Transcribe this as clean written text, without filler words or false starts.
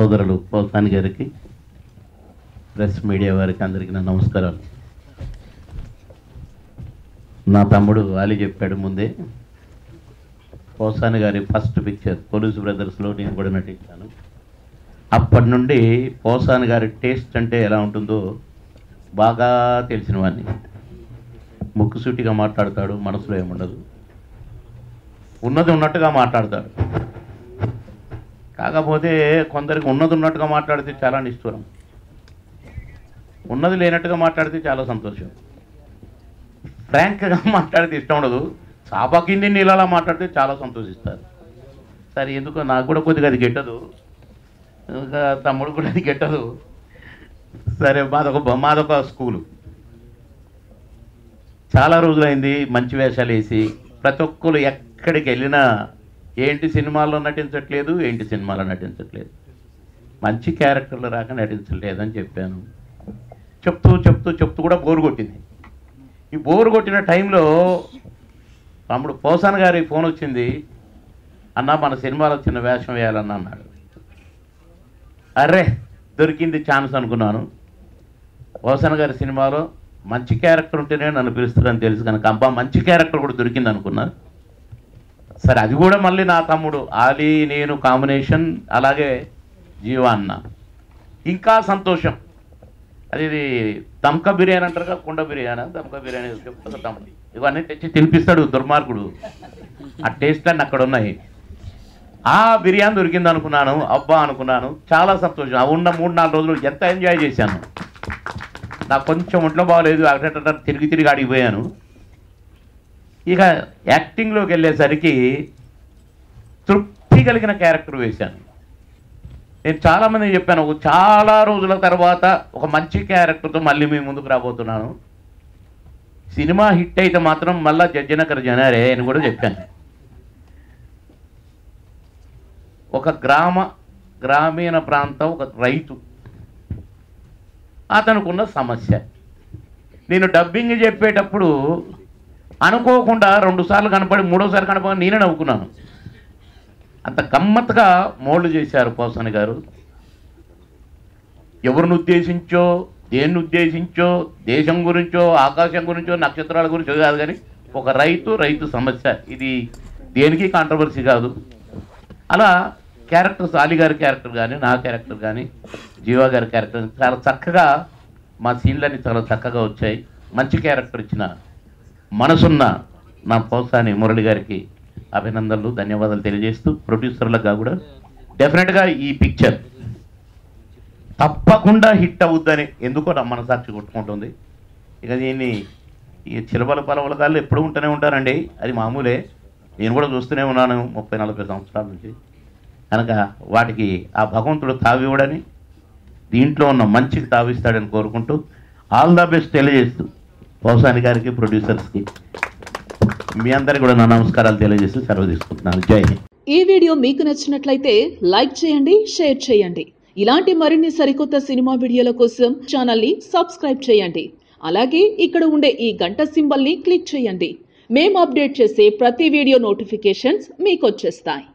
సోదరులు పోసాని గారికి, press media వారికి అందరికీ నా నమస్కారాలు. నా తమ్ముడు అలీ చెప్పాడు ముందే, పోసాని గారి ఫస్ట్ పిక్చర్ పోలీసు బ్రదర్స్లో నేను కూడా నటించాను. అప్పటి నుండి పోసాని గారి టేస్ట్ అంటే ఎలా ఉంటుందో బాగా తెలిసిన వాడిని. ముక్కుసూటిగా మాట్లాడతాడు, మనసులో ఏముండదు, ఉన్నది ఉన్నట్టుగా మాట్లాడతాడు. కాకపోతే కొందరికి ఉన్నది ఉన్నట్టుగా మాట్లాడితే చాలా నిష్ఠూరం, ఉన్నది లేనట్టుగా మాట్లాడితే చాలా సంతోషం. ఫ్రాంక్గా మాట్లాడితే ఇష్టం ఉండదు, చాప కింది నీళ్ళలా మాట్లాడితే చాలా సంతోషిస్తారు. సరే, ఎందుకో నాకు కూడా కొద్దిగా అది గిట్టదు, ఇంకా తమ్ముడు కూడా అది గిట్టదు. సరే, మాదొక స్కూలు. చాలా రోజులైంది మంచి వేషాలు వేసి, ప్రతి ఒక్కరు ఎక్కడికి వెళ్ళినా ఏంటి సినిమాల్లో నటించట్లేదు, ఏంటి సినిమాలో నటించట్లేదు, మంచి క్యారెక్టర్లు రాక నటించలేదని చెప్పాను. చెప్తూ చెప్తూ చెప్తూ కూడా బోరు కొట్టింది. ఈ బోరు కొట్టిన టైంలో తమ్ముడు పోసాని గారి ఫోన్ వచ్చింది, అన్న మన సినిమాలో చిన్న వేషం వేయాలన్న అన్నాడు. అర్రే, దొరికింది ఛాన్స్ అనుకున్నాను. పోసాని గారి సినిమాలో మంచి క్యారెక్టర్ ఉంటేనే నన్ను పిలుస్తారని తెలుసు కనుక అబ్బా మంచి క్యారెక్టర్ కూడా దొరికింది అనుకున్నా. సరే, అది కూడా మళ్ళీ నా తమ్ముడు ఆలీ నేను కాంబినేషన్, అలాగే జీవా అన్న. ఇంకా సంతోషం, అది దమ్కా బిర్యానీ అంటారు కదా, కుండ బిర్యానీ, దమ్కా బిర్యానీ చెప్తా తమ్ముడు ఇవన్నీ తెచ్చి తినిపిస్తాడు దుర్మార్గుడు. ఆ టేస్ట్ అన్నీ అక్కడ ఉన్నాయి. ఆ బిర్యానీ దొరికింది అనుకున్నాను, అబ్బా అనుకున్నాను, చాలా సంతోషం. ఆ ఉన్న 3-4 రోజులు ఎంత ఎంజాయ్ చేశాను. నాకు కొంచెం ఒంట్లో బాగలేదు, అక్కడ తిరిగి ఆడిపోయాను. ఇక యాక్టింగ్లోకి వెళ్ళేసరికి తృప్తి కలిగిన క్యారెక్టర్ వేశాను. నేను చాలామంది చెప్పాను, చాలా రోజుల తర్వాత ఒక మంచి క్యారెక్టర్తో మళ్ళీ మీ ముందుకు రాబోతున్నాను. సినిమా హిట్ అయితే మాత్రం మళ్ళా జడ్జనకర జనారే అని కూడా చెప్పాను. ఒక గ్రామీణ ప్రాంతం, ఒక రైతు, అతనుకున్న సమస్య. నేను డబ్బింగ్ చెప్పేటప్పుడు అనుకోకుండా 2 సార్లు కనపడి 3వసారి కనపడి నేనే నవ్వుకున్నాను. అంత గమ్మత్తుగా మోల్డ్ చేశారు పోసాని గారు. ఎవరిని ఉద్దేశించో, దేన్ని ఉద్దేశించో, దేశం గురించో, ఆకాశం గురించో, నక్షత్రాల గురించో కాదు, కానీ ఒక రైతు సమస్య, ఇది దేనికి కాంట్రవర్సీ కాదు. అలా క్యారెక్టర్స్, అలీ గారి క్యారెక్టర్ కానీ, నా క్యారెక్టర్ కానీ, జీవా గారి క్యారెక్టర్ చాలా చక్కగా, మా సీన్లన్నీ చాలా చక్కగా వచ్చాయి. మంచి క్యారెక్టర్ ఇచ్చిన మనసున్న నా పోసాని మురళి గారికి అభినందనలు, ధన్యవాదాలు తెలియజేస్తూ, ప్రొడ్యూసర్లుగా కూడా డెఫినెట్గా ఈ పిక్చర్ తప్పకుండా హిట్ అవుద్దని ఎందుకో నా మనసాక్షి కొట్టుకుంటుంది. ఇక దీన్ని ఈ చిలబల పలవలకాళ్ళు ఎప్పుడు ఉంటూనే ఉంటారండి, అది మామూలే. నేను కూడా చూస్తూనే ఉన్నాను 30-40 సంవత్సరాల నుంచి. కనుక వాటికి ఆ భగవంతుడు తావివ్వడని, దీంట్లో ఉన్న మంచికి తావిస్తాడని కోరుకుంటూ ఆల్ ద బెస్ట్ తెలియజేస్తూ పోసాని గారికి, ప్రొడ్యూసర్స్కి, మీ అందరికీ కూడా నా నమస్కారాలు తెలియజేస్తూ సెలవు తీసుకుంటున్నాను. జై హింద్. ఈ వీడియో మీకు నచ్చినట్లయితే లైక్ చేయండి, షేర్ చేయండి. ఇలాంటి మరిన్ని సరికొత్త సినిమా వీడియోల కోసం ఛానల్ ని సబ్స్క్రైబ్ చేయండి. అలాగే ఇక్కడ ఉండే ఈ గంట సింబల్ ని క్లిక్ చేయండి. మేము అప్డేట్ చేసే ప్రతి వీడియో నోటిఫికేషన్స్ మీకు వచ్చేస్తాయి.